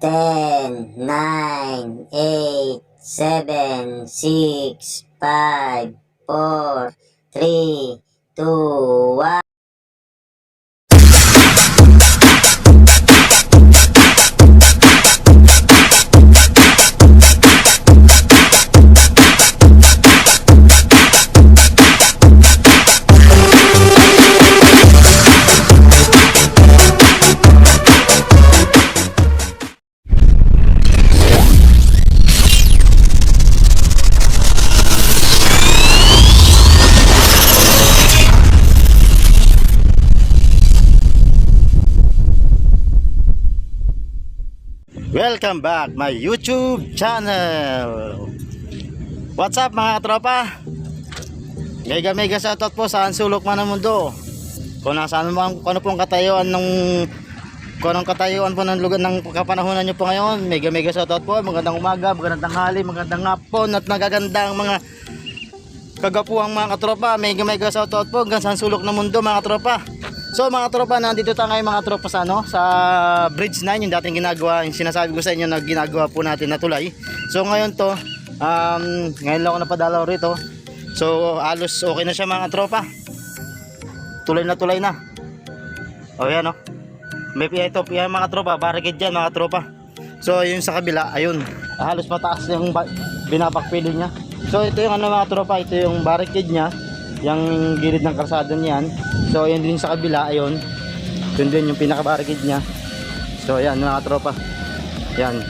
10, 9, 8, 7, 6, 5, 4, 3, 2, 1. Welcome back my YouTube channel. What's up mga tropa? Mega shoutout po sa sulok man ng mundo. Kung nasaan mo, kung ano pong katayuan ng kung anong katayuan po ng lugar ng kapanahonan nyo po ngayon. Mega shoutout po. Magandang umaga, magandang tanghali, magandang hapon at nagagandang mga kagapuang mga katropa. Mega shoutout po hanggang sa sulok ng mundo mga tropa. So mga tropa, nandito tayo ngayon mga tropa sa sa Bridge 9, yung dating ginagawa, yung sinasabi ko sa inyo na ginagawa po natin na tulay. So ngayon to, ngayon lang ako napadalaw rito. So halos okay na siya mga tropa. Tulay na. O yan o. May ito, yan mga tropa, barricade dyan mga tropa. So yung sa kabila, ayun, halos mataas yung binabakpili niya. So ito yung mga tropa, ito yung barricade niya, yung gilid ng kalsada niyan. So yan din sa kabila, ayun. Yun din yung pinaka-barricade niya. So yan mga tropa. Yan.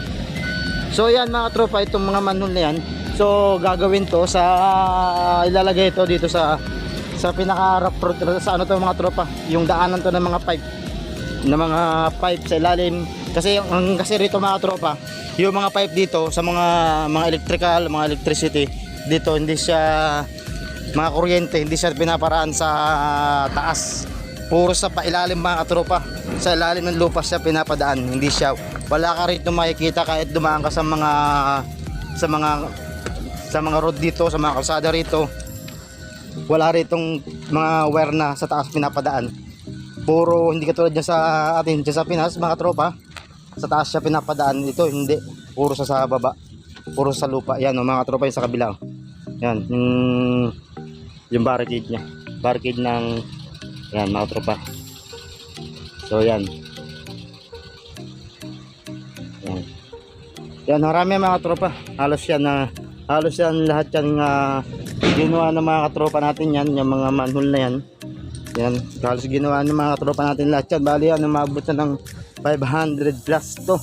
So yan mga tropa, itong mga manhole na yan. So gagawin to sa ilalagay ito dito sa pinaka-rough road sa ano to mga tropa. Yung daanan to ng mga pipe. Ng mga pipe sa ilalim. Kasi kasi rito mga tropa, yung mga pipe dito sa mga electrical, mga electricity dito hindi siya mga kuryente, hindi siya pinaparaan sa taas, puro sa pailalim mga katropa, sa ilalim ng lupa siya pinapadaan. Hindi siya, wala ka rito makikita kahit dumaan ka sa mga road dito, sa mga kalsada rito, wala ritong mga wire na sa taas pinapadaan. Puro, hindi katulad dyan sa atin dyan sa Pinas mga tropa, sa taas siya pinapadaan. Ito hindi, puro sa baba, puro sa lupa. Yan o mga tropa, yung sa kabila. Yan yung barricade niya, barricade ng yan mga tropa. So yan marami mga tropa, halos yan lahat yan ginawa ng mga tropa natin yan, yung mga manhole na yan, halos ginawa ng mga tropa natin lahat yan. Bali yan, umabot na ng 500 plus to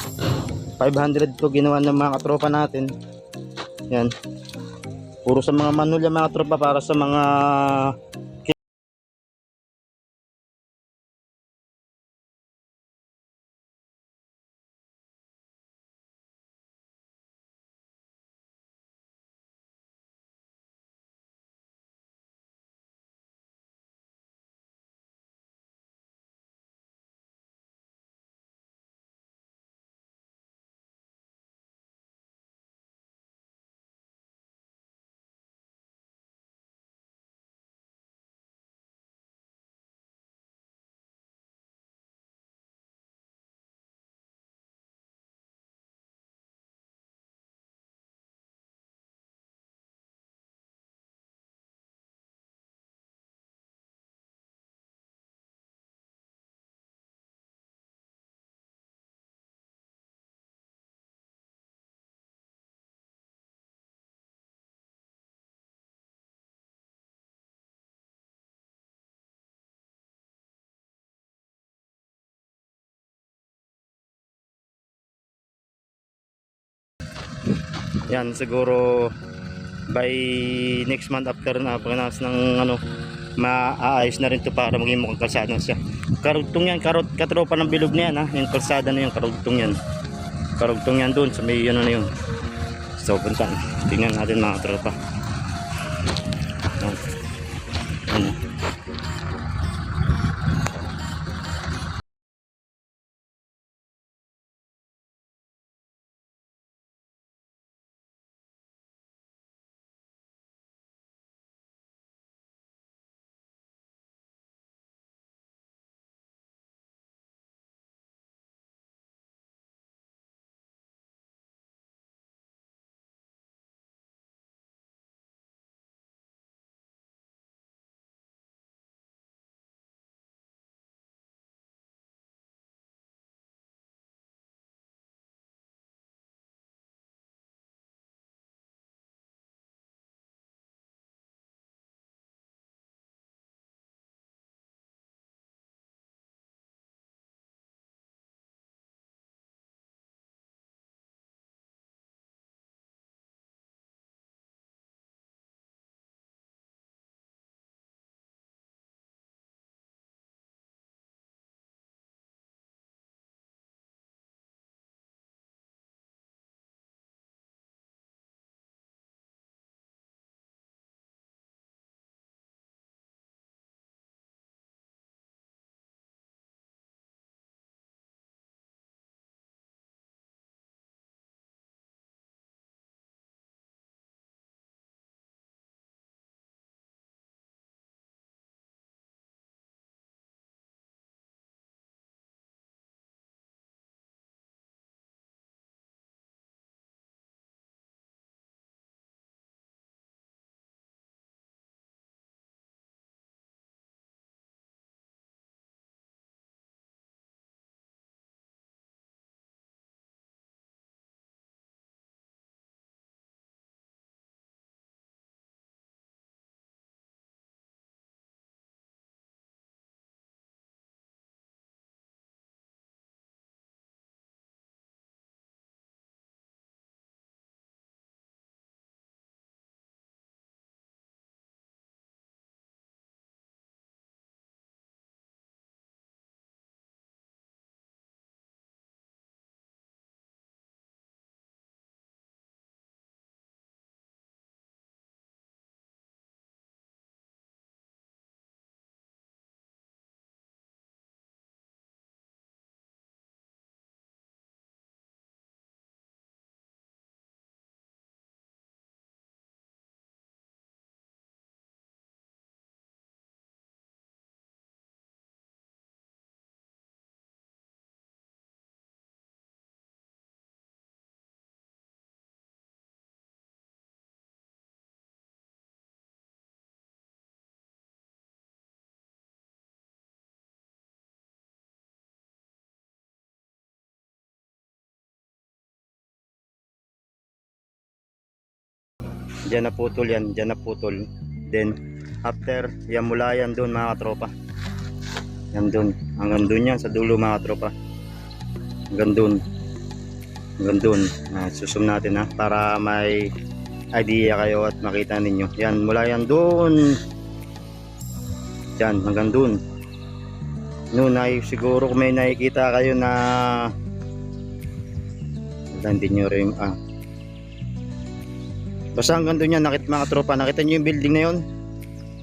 500 to ginawa ng mga tropa natin yan. Puro sa mga manhole yung mga tropa, para sa mga yan, siguro by next month after na pagkanas ng maaayos na rin to para maging mukhang kalsada siya. Karugtong yan, katropa ng bilog na yan yung kalsada na yung karugtong yan doon sa may na yun. So punta, tingnan natin mga tropa. Diyan naputol yan, diyan naputol. Then after yan, mula yan doon mga katropa, yan doon, hanggang doon yan sa dulo mga katropa, hanggang doon, susum natin ha, para may idea kayo at makita ninyo. Yan, mula yan doon, yan hanggang doon. Noon ay siguro kung may nakikita kayo na hindi nyo rin basta hanggang doon yan, nakita mga tropa, nakita nyo yung building na yun.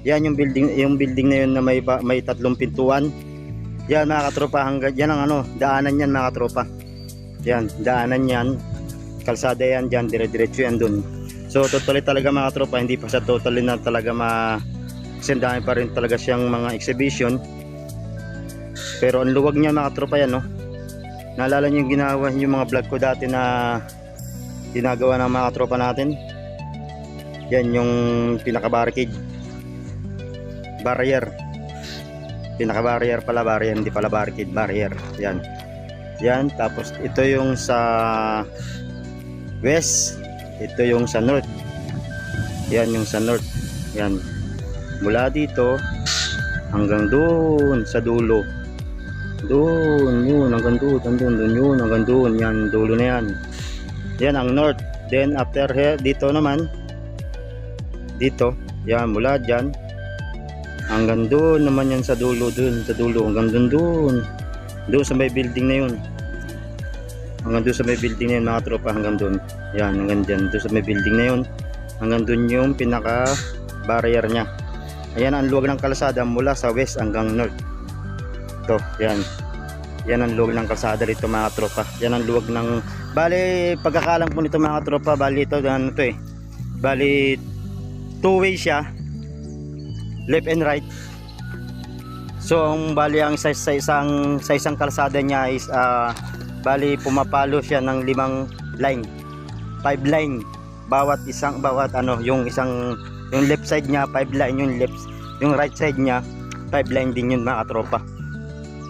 Yan yung building na yun na may tatlong pintuan. Yan mga katropa, hanggang yan ang daanan yan mga katropa. Yan, daanan yan, kalsada yan dyan, dire-diretso yan doon. So totally talaga mga tropa, hindi pa sa totally na talaga kasi dami pa rin talaga siyang mga exhibition. Pero ang luwag niya mga tropa yan, no? Naalala niyo yung ginawa yung mga vlog ko dati na ginagawa ng mga tropa natin. Yan yung pinaka-barricade, barrier, pinaka-barrier pala, barrier, hindi pala barricade, barrier. Yan, yan. Tapos ito yung sa west, ito yung sa north. Yan yung sa north. Yan, mula dito hanggang doon sa dulo, doon yun, hanggang doon yun, hanggang doon, yan, dulo na yan. Yan ang north. Then after here, dito naman, dito, yan, mula dyan hanggang doon naman yan sa dulo, doon sa dulo, hanggang doon sa may building na yun, hanggang doon sa may building na yun mga tropa, hanggang doon, yan, hanggang dyan, doon sa may building na yun, hanggang doon yung pinaka barrier nya. Ayan ang luwag ng kalsada mula sa west hanggang north. Ito, yan, yan ang luwag ng kalsada rito mga tropa. Yan ang luwag ng, bali pagkakalang po nito mga tropa, bali ito, bali two-way siya, left and right. So ang bali ang sa isang kalsada niya is bali pumapalo siya ng 5 line, 5 line bawat yung left side niya 5 line, yung right side niya 5 line din yun mga tropa.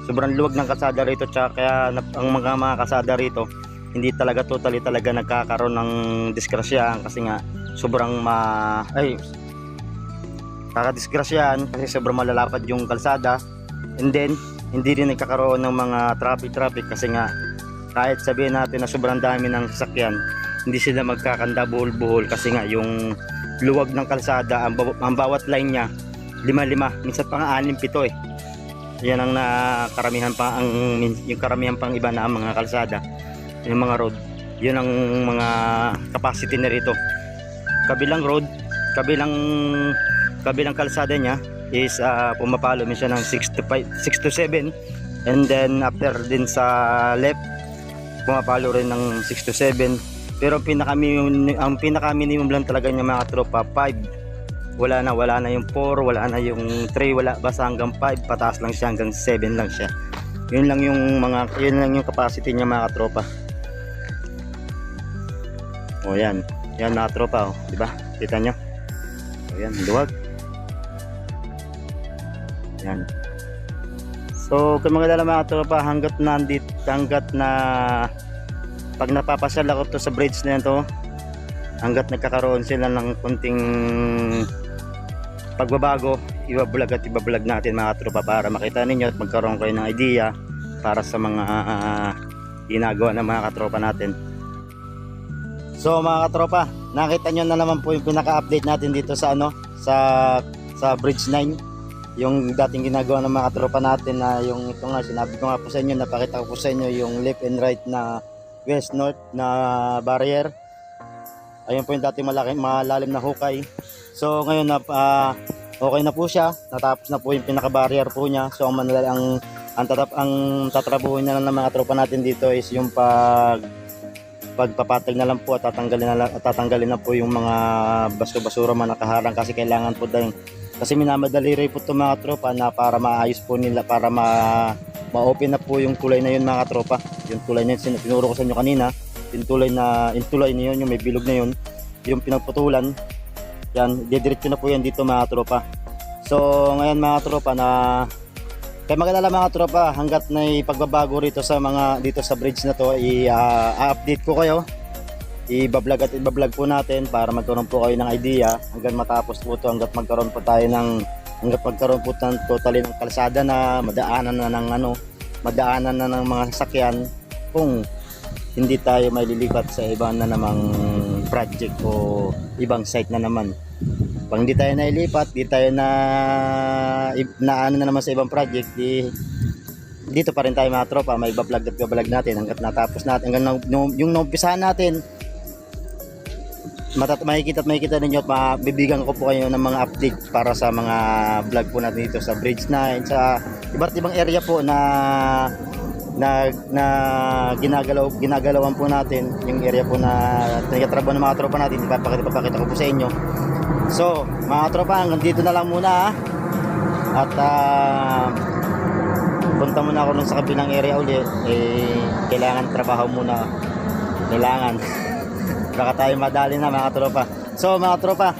Sobrang luwag ng kalsada rito, tsaka kaya ang mga kalsada rito hindi talaga totally talaga nagkakaroon ng disgrasya, kasi nga sobrang kakadisgrasyahan kasi sobrang malalapad yung kalsada. And then hindi rin nagkakaroon ng mga traffic kasi nga kahit sabihin natin na sobrang dami ng sasakyan, hindi sila magkakanda buhol-buhol kasi nga yung luwag ng kalsada, ang bawat line nya 5-5, minsan pa nga 6-7 yan ang karamihan pa, yung karamihan pang iba na mga kalsada, yung mga road, yun ang mga capacity na rito. Kabilang road, kabilang kalsada niya is pumapalo minsan ng 6 to 7, and then after din sa left pumapalo rin ng 6 to 7. Pero ang pinaka minimum lang talaga niya mga tropa 5. Wala na yung 4, wala na yung 3, wala, basta hanggang 5, pataas lang siya, hanggang 7 lang siya. Yun lang yung capacity niya mga tropa. O yan mga tropa, di ba? Kita nyo? O yan, luwag. Yan. So kung mga dala mga tropa, hanggat na pag napapasyal ako to sa bridge na ito, hanggat nagkakaroon sila ng kunting pagbabago, ibablog natin mga tropa para makita ninyo at magkaroon kayo ng idea para sa mga ginagawa ng mga katropa natin. So mga katropa, nakita nyo na naman po yung pinaka-update natin dito sa sa Bridge 9, yung dating ginagawa ng mga katropa natin na yung ito nga, sinabi ko nga po sa inyo, napakita ko po sa inyo yung left and right na west north na barrier. Ayun po yung dating malalim na hukay. So ngayon okay na po siya, natapos na po yung pinaka-barrier po niya. So ang tatrabuhin na lang ng mga tropa natin dito is yung pagpapatag na lang po at tatanggalin na po yung mga basura man nakaharang, kasi kailangan po din, kasi minamadali rin po ito mga tropa na para maayos po nila, para ma-open na po yung tulay na yun mga tropa. Yung tulay na yun, tinuro ko sa inyo kanina, yung tulay na yun, yung may bilog na yun, yung pinagputulan yan, didiretso na po yan dito mga tropa. So ngayon mga tropa, kaya mag-alala mga tropa, hanggat na pagbabago rito dito sa bridge na to, i-update ko kayo ibablog at ibablog po natin para magkaroon po kayo ng idea hanggang matapos po ito, hanggat magkaroon po ng totally ng kalsada na madaanan na ng mga sasakyan kung hindi tayo may lilipat sa ibang na namang project o ibang site na naman. Pag hindi tayo nailipat, di tayo na ano na naman sa ibang project, dito pa rin tayo mga tropa, may iba-vlog at iba-vlog natin hanggat natapos natin, hanggang yung naumpisahan natin. Makikita ninyo at mabibigyan ko po kayo ng mga update para sa mga vlog po natin dito sa Bridge 9, sa iba't ibang area po na ginagalawan po natin, yung area po na nagtatrabaho ng mga tropa natin. Ipapakita ko po sa inyo. So mga tropa, hanggang dito na lang muna at punta muna ako sa kabilang area ulit. Kailangan trabaho muna, kailangan baka tayo madali na mga tropa. So mga tropa,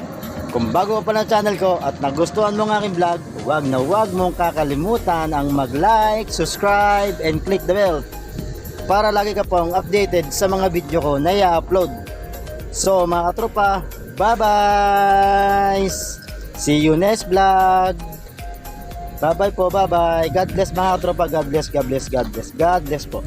kung bago pa lang channel ko at nagustuhan mo ng aking vlog, huwag mong kakalimutan ang mag-like, subscribe, and click the bell para lagi ka pong updated sa mga video ko na i-upload. So mga tropa, bye bye, see you next vlog. Bye bye po, bye bye. God bless mga tropa, God bless po.